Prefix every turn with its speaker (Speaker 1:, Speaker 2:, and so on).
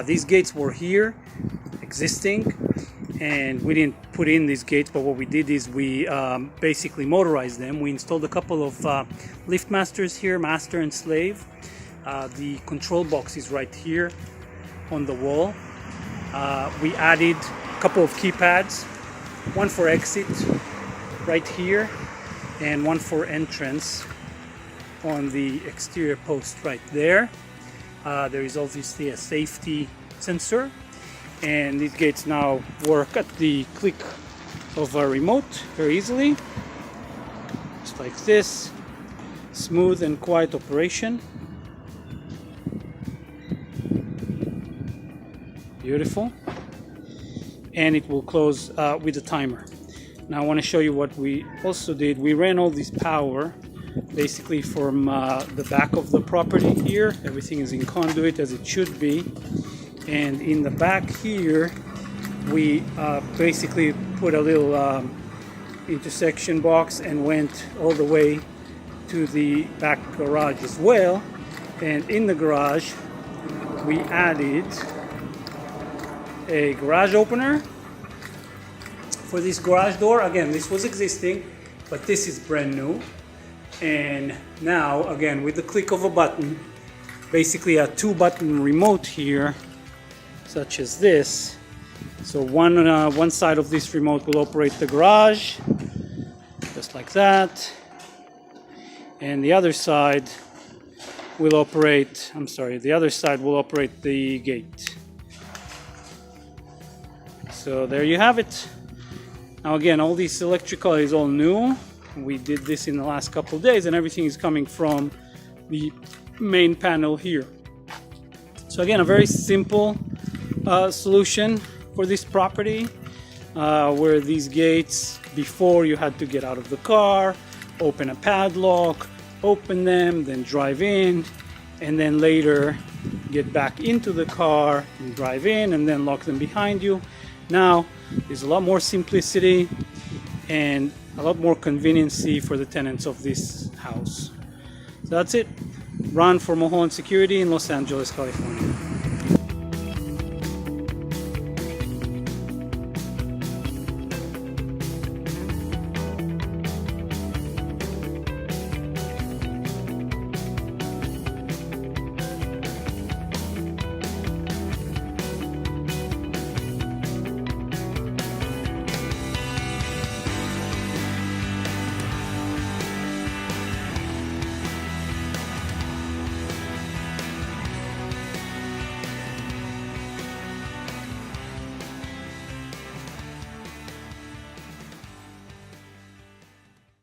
Speaker 1: These gates were here, existing, and we didn't put in these gates, but what we did is we basically motorized them. We installed a couple of lift masters here, master and slave. The control box is right here on the wall. We added a couple of keypads, one for exit right here and one for entrance on the exterior post right there. There is obviously a safety sensor, and these gates now work at the click of a remote very easily, just like this. Smooth and quiet operation. Beautiful. And it will close with a timer. Now I want to show you what we also did. We ran all this power basically from the back of the property here. Everything is in conduit as it should be, and in the back here we basically put a little intersection box and went all the way to the back garage as well. And in the garage we added a garage opener for this garage door. Again, this was existing, but this is brand new. And now, again, with the click of a button, basically a 2-button remote here, such as this. So one side of this remote will operate the garage, just like that. And the other side will operate, the other side will operate the gate. So there you have it. Now again, all this electrical is all new. We did this in the last couple of days, and everything is coming from the main panel here. So again, a very simple solution for this property, where these gates, before you had to get out of the car, open a padlock, open them, then drive in, and then later get back into the car and drive in and then lock them behind you. Now there's a lot more simplicity and a lot more conveniency for the tenants of this house. So that's it. Ron for Mulholland Security in Los Angeles, California.